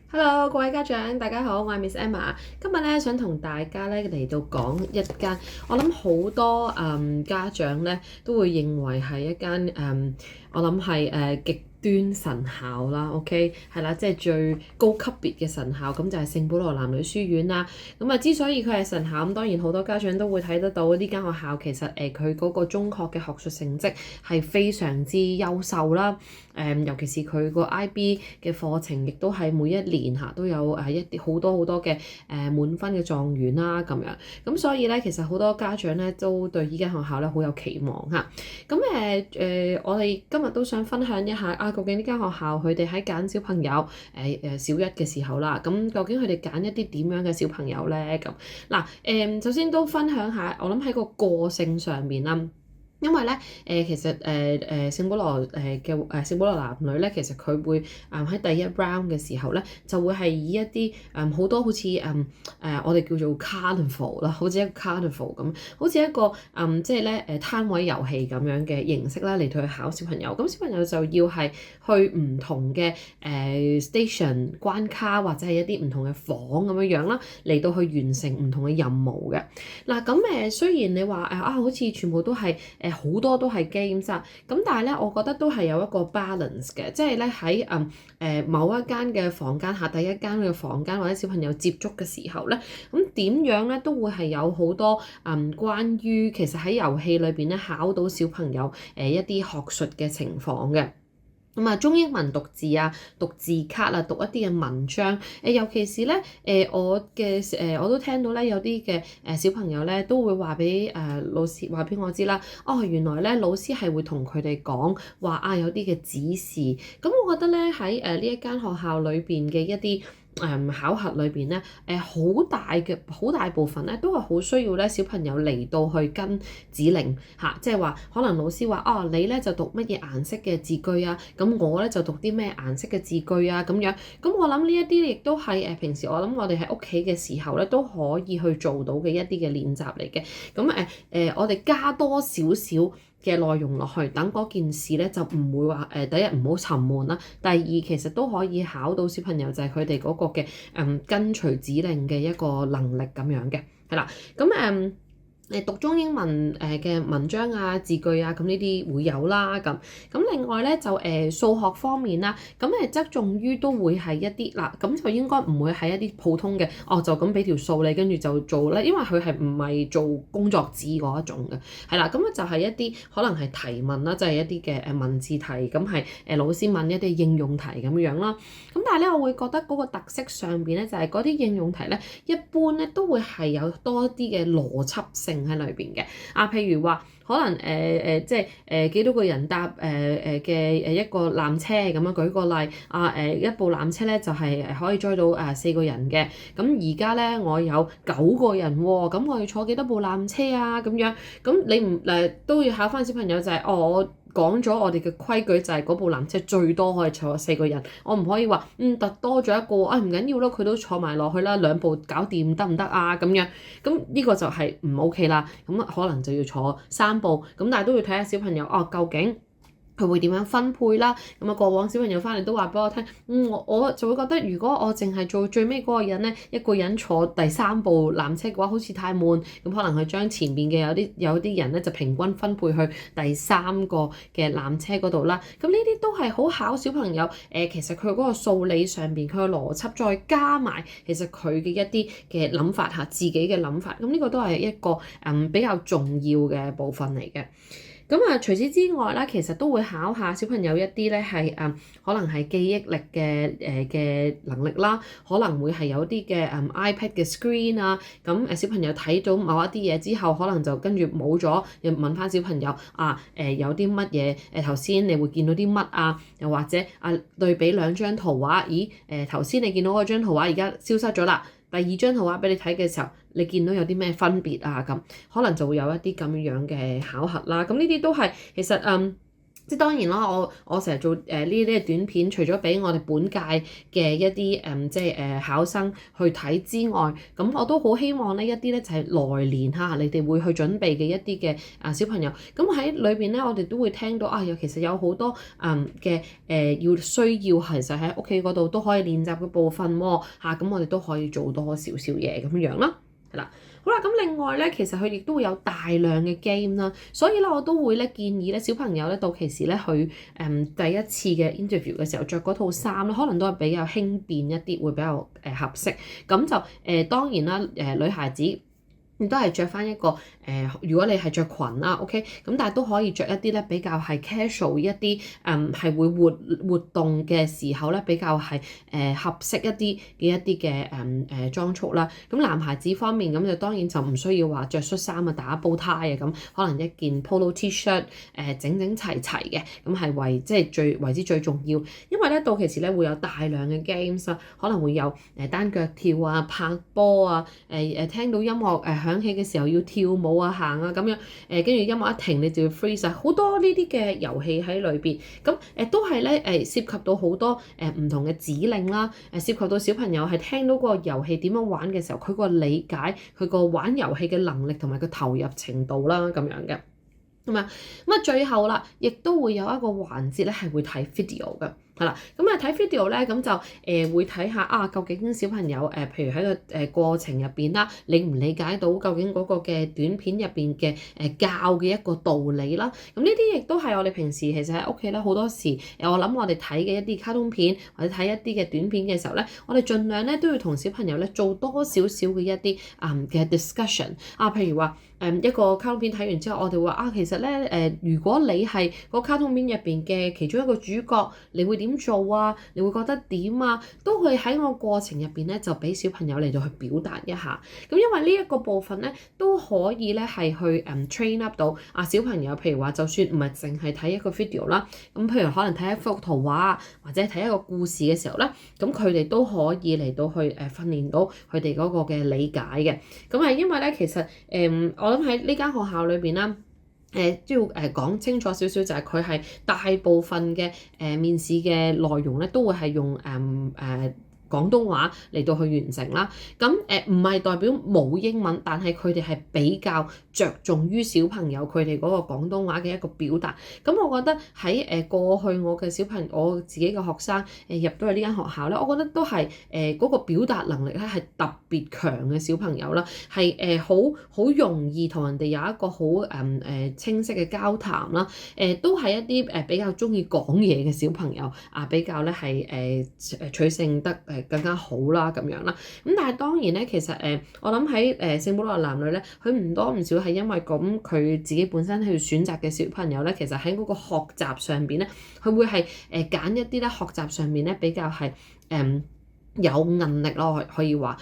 Hello，各位家長，大家好，我係 Miss Emma。今日咧想同大家咧嚟到講一間，我諗好多家長咧都會認為係一間我諗係極端神校啦，OK 係啦，即係最高級別嘅神校，咁就係聖保羅男女書院啦。咁啊，之所以佢係神校，咁當然好多家長都會睇得到呢間學校其實佢嗰個中學嘅學術成績係非常之優秀啦。尤其是佢個 IB 嘅課程，亦都係每一年都有一啲好多好多嘅滿分嘅狀元啦咁樣。咁所以咧，其實好多家長咧都對呢間學校咧好有期望嚇。咁我哋今日都想分享一下究竟呢間學校佢哋喺揀小朋友小一嘅時候啦，咁究竟佢哋揀一啲點樣嘅小朋友咧？咁嗱首先都分享下，我諗喺個個性上面啦。因為咧，其實聖保羅嘅聖保羅男女咧，其實佢會喺第一 round 嘅時候咧，就會係以一啲好多好似我哋叫做 carnival 啦，好似一個 carnival 咁，好似一個即係咧攤位遊戲咁樣嘅形式啦，嚟到去考小朋友。咁小朋友就要係去唔同嘅station 關卡或者係一啲唔同嘅房咁樣啦，嚟到去完成唔同嘅任務嘅。嗱咁雖然你話好似全部都係好多都係 games 啊，咁但係咧，我覺得都係有一個 balance 嘅，即係咧喺某一間嘅房間下，第一間嘅房間或者小朋友接觸嘅時候咧，咁點樣咧都會係有好多關於其實喺遊戲裏邊咧考到小朋友一啲學術嘅情況嘅。中英文讀字啊，讀字卡啊，讀一啲嘅文章，尤其是咧，我都聽到咧有啲嘅小朋友咧都會話俾老師話俾我知啦，原來咧老師係會同佢哋講話有啲嘅指示，咁我覺得咧喺呢一間學校裏邊嘅一啲考核裏邊咧，好大部分咧都係好需要咧小朋友嚟到去跟指令嚇，即係話可能老師話你咧就讀乜嘢顏色嘅字句啊，咁我咧就讀啲咩顏色嘅字句啊咁樣，咁我諗呢一啲亦都係平時我諗我哋喺屋企嘅時候咧都可以去做到嘅一啲嘅練習嚟嘅，咁我哋加多少少嘅內容落去，等嗰件事咧就唔會話第一唔好沉悶啦，第二其實都可以考到小朋友就係佢哋嗰個嘅跟隨指令嘅一個能力咁樣嘅，係啦，咁讀中英文嘅文章啊字句啊咁呢啲會有啦咁另外咧就數學方面啦，咁側重於都會係一啲咁就應該唔會係一啲普通嘅就咁俾條數你跟住就做咧，因為佢係唔係做工作紙嗰一種嘅，係啦，咁就係一啲可能係提問啦，就係一啲嘅文字題，咁係老師問一啲應用題咁樣啦，咁但係咧我會覺得嗰個特色上邊咧就係嗰啲應用題咧一般咧都會係有多啲嘅邏輯性喺裏邊嘅，譬如話可能即係幾多個人搭嘅一個纜車咁樣舉個例，一部纜車咧就係可以載到4個人嘅，咁而家咧我有9個人喎，咁我要坐幾多部纜車啊咁樣，咁你唔都要考翻小朋友就係我講咗我哋嘅規矩就係嗰部纜車最多可以坐4個人，我唔可以話特多咗一個唔緊要咯，佢都坐埋落去啦，2部搞掂得唔得啊咁樣，咁呢個就係唔 OK 啦，咁可能就要坐3部，咁但係都要睇下小朋友究竟佢會點樣分配啦？咁過往小朋友翻嚟都話俾我聽，我就會覺得如果我淨係做最尾嗰個人咧，一個人坐第3部纜車嘅話，好似太悶。咁可能佢將前面嘅有啲人咧就平均分配去第3個嘅纜車嗰度啦。咁呢啲都係好考小朋友。其實佢嗰個數理上邊佢嘅邏輯，再加埋其實佢嘅一啲嘅諗法自己嘅諗法。咁呢個都係一個比較重要嘅部分嚟嘅。咁除此之外啦，其實都會考下小朋友一啲咧係可能係記憶力嘅能力啦，可能會係有啲嘅iPad 嘅 screen 啊，咁小朋友睇到某一啲嘢之後，可能就跟住冇咗，又問翻小朋友有啲乜嘢頭先你會見到啲乜啊？又或者對比2張圖畫，頭先你見到嗰張圖畫而家消失咗啦。第2張圖畫俾你睇嘅時候，你見到有啲咩分別啊？咁可能就會有一啲咁樣嘅考核啦。咁呢啲都係其實即係當然啦，我成日做呢啲嘅短片，除咗俾我哋本屆嘅一啲考生去睇之外，咁我都好希望呢一啲咧就係來年你哋會去準備嘅一啲嘅小朋友，咁喺裏邊咧我哋都會聽到其實有好多嘅要需要其實喺屋企嗰度都可以練習嘅部分喎，咁我哋都可以做多少少嘢咁樣啦，係啦。好啦，咁另外咧，其實佢亦都會有大量嘅 game 啦，所以咧我都會咧建議咧小朋友咧到期時咧去第一次嘅 interview 嘅時候着嗰套衫咧，可能都係比較輕便一啲，會比較合適。咁就當然啦，女孩子亦都係着翻一個如果你係着裙啦 ，OK， 咁但係都可以着一啲咧比較係 casual 一啲，係會活動嘅時候咧比較係合適一啲嘅裝束啦。咁男孩子方面咁就當然就唔需要話着恤衫打煲呔咁，可能一件 polo T-shirt 整齊嘅，咁係為之最重要。因為咧到期時咧會有大量嘅 games 啦，可能會有單腳跳拍波啊，聽到音樂響起嘅時候要跳舞行咁樣，跟住音樂一停你就要 freeze 好多呢啲嘅遊戲喺裏邊，咁都係咧涉及到好多唔同嘅指令啦，涉及到小朋友係聽到個遊戲點樣玩嘅時候，佢個理解佢個玩遊戲嘅能力同埋個投入程度啦咁樣嘅，咁啊最後啦，亦都會有一個環節咧係會睇 video 嘅。係啦，咁睇 video 咧，咁就會睇下究竟小朋友譬如喺個過程入邊啦，理唔理解到究竟嗰個嘅短片入邊嘅教嘅一個道理啦。咁呢啲亦都係我哋平時其實喺屋企咧好多時，我諗我哋睇嘅一啲卡通片或者睇一啲嘅短片嘅時候咧，我哋盡量咧都要同小朋友咧做多少少嘅一啲嘅 discussion 譬如話一個卡通片睇完之後，我哋話其實咧如果你係個卡通片入邊嘅其中一個主角，你會點做啊？你會覺得點啊？都會喺我過程入邊咧，就俾小朋友嚟到去表達一下。咁因為呢一個部分咧，都可以咧係去train up 到小朋友。譬如話，就算唔係淨係睇一個 video 啦，咁譬如可能睇一幅圖畫或者睇一個故事嘅時候咧，咁佢哋都可以嚟到去訓練到佢哋嗰個嘅理解嘅。咁因為咧，其實我諗喺呢間學校裏邊啦。都要講清楚少少，就係佢係大部分嘅面試嘅內容咧，都會係用廣東話嚟到去完成啦，咁唔係代表冇英文，但係佢哋係比較着重於小朋友佢哋嗰個廣東話嘅一個表達。咁我覺得喺過去我嘅小朋友，我自己嘅學生入到去呢間學校咧，我覺得都係嗰個表達能力咧係特別強嘅小朋友啦，係好容易同人哋有一個好清晰嘅交談啦，都係一啲比較中意講嘢嘅小朋友比較咧係取勝得更加好啦咁樣啦，咁但係當然咧，其實我諗喺聖保羅男女咧，佢唔多唔少係因為咁佢自己本身去選擇嘅小朋友咧，其實喺嗰個學習上邊咧，佢會係揀一啲咧學習上面咧比較係有韌力咯，可以話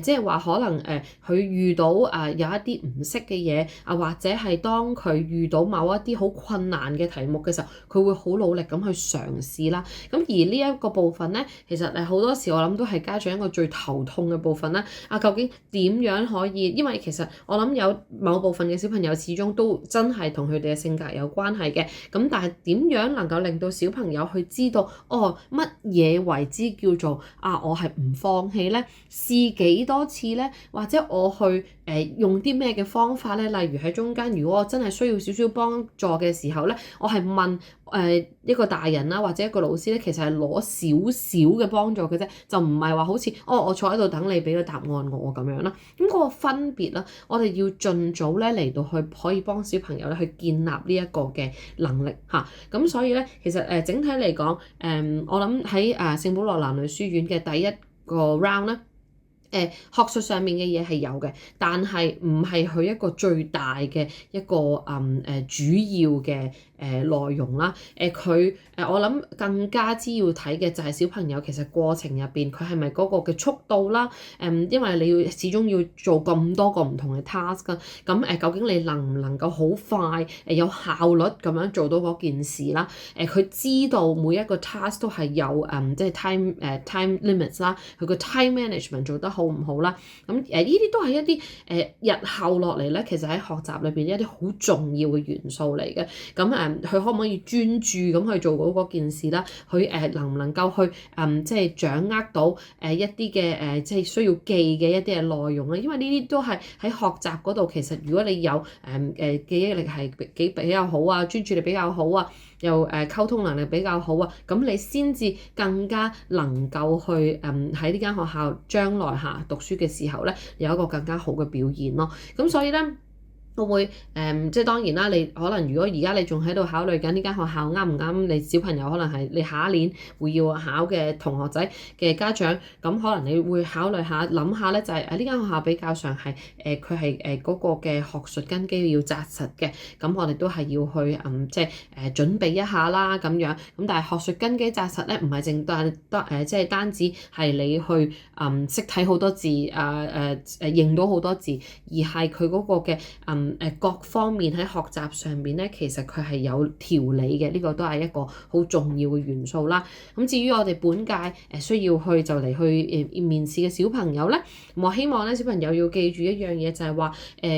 即係話可能佢遇到有一啲唔識嘅嘢或者係當佢遇到某一啲好困難嘅題目嘅時候，佢會好努力咁去嘗試啦。咁而呢一個部分咧，其實好多時我諗都係家長一個最頭痛嘅部分啦。究竟點樣可以？因為其實我諗有某部分嘅小朋友始終都真係同佢哋嘅性格有關係嘅。咁但係點樣能夠令到小朋友去知道乜嘢為之叫做我係唔放棄咧？試幾多次咧？或者我去用啲咩嘅方法咧？例如喺中間，如果我真係需要少少幫助嘅時候咧，我係問一個大人啦，或者一個老師咧，其實係攞少少嘅幫助嘅啫，就唔係話好似我坐喺度等你俾個答案我咁樣啦。咁嗰個分別啦，我哋要盡早咧嚟到去可以幫小朋友咧去建立呢一個嘅能力嚇。咁所以咧，其實整體嚟講，我諗喺聖保羅男女書院嘅第一個 round 咧，學術上面嘅嘢係有嘅，但係唔係佢一個最大嘅一個主要嘅內容啦。我諗更加之要睇嘅就係小朋友其實過程入邊佢係咪嗰個嘅速度啦？因為你始終要做咁多個唔同嘅 task 㗎，咁究竟你能唔能夠好快有效率咁樣做到嗰件事啦？佢知道每一個 task 都係有即係time limits 啦，佢個 time management 做得好。好唔好啦。咁呢啲都係一啲日後落嚟咧，其實喺學習裏邊一啲好重要嘅元素嚟嘅。咁佢可唔可以專注咁去做嗰件事啦？佢能唔能夠去即係掌握到一啲嘅即係需要記嘅一啲嘅內容咧？因為呢啲都係喺學習嗰度，其實如果你有記憶力係比較好啊，專注力比較好啊，又溝通能力比較好啊，咁你先至更加能夠去喺呢間學校將來下讀書嘅時候咧，有一個更加好嘅表現咯。咁所以咧，我會即係當然啦，你可能如果而家你仲喺度考慮緊呢間學校啱唔啱你小朋友，可能係你下一年會要考嘅同學仔嘅家長，咁可能你會考慮下諗下咧，就係呢間學校比較上係佢係嗰個嘅學術根基要紮實嘅，咁我哋都係要去即係準備一下啦咁樣。咁但係學術根基紮實咧，唔係淨即係單止係你去識睇好多字認到好多字，而係佢嗰個嘅各方面喺學習上面咧，其實佢係有條理嘅，呢個都係一個好重要嘅元素啦。咁至於我哋本屆需要去就嚟去面試嘅小朋友咧，我希望咧小朋友要記住一樣嘢，就係話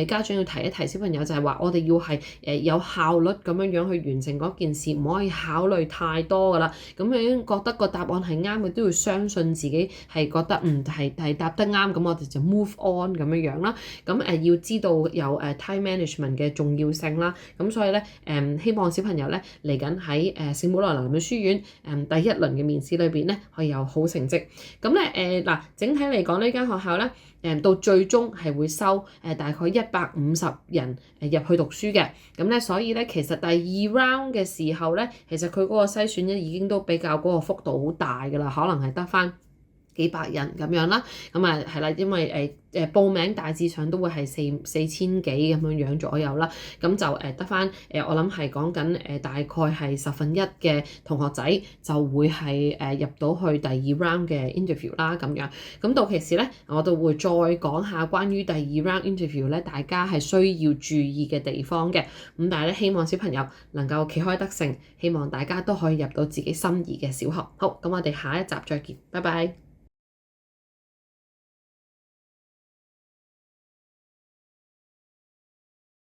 家長要提一提小朋友，就係話我哋要係有效率咁樣去完成嗰件事，唔可以考慮太多噶啦。咁樣覺得個答案係啱嘅，都要相信自己係覺得係答得啱，咁我哋就 move on 咁樣啦。咁要知道有time management 嘅重要性啦，咁所以咧希望小朋友咧嚟緊喺聖保羅男女書院第一輪嘅面試裏邊咧可以有好成績。咁咧整體嚟講呢間學校咧到最終係會收大概150人入去讀書嘅。咁咧所以咧其實第二 round 嘅時候咧，其實佢嗰個篩選咧已經都比較嗰個幅度好大㗎啦，可能係得返幾百人咁樣啦。咁係啦，因為報名大致上都會係4,000幾咁樣左右啦，咁就得返我諗係講緊大概係1/10嘅同學仔就會係入到去第二 round 嘅 interview 啦咁樣。咁到其時咧，我都會再講下關於第二 round interview 咧，大家係需要注意嘅地方嘅。咁但係咧，希望小朋友能夠旗開得勝，希望大家都可以入到自己心儀嘅小學。好，咁我哋下一集再見，拜拜。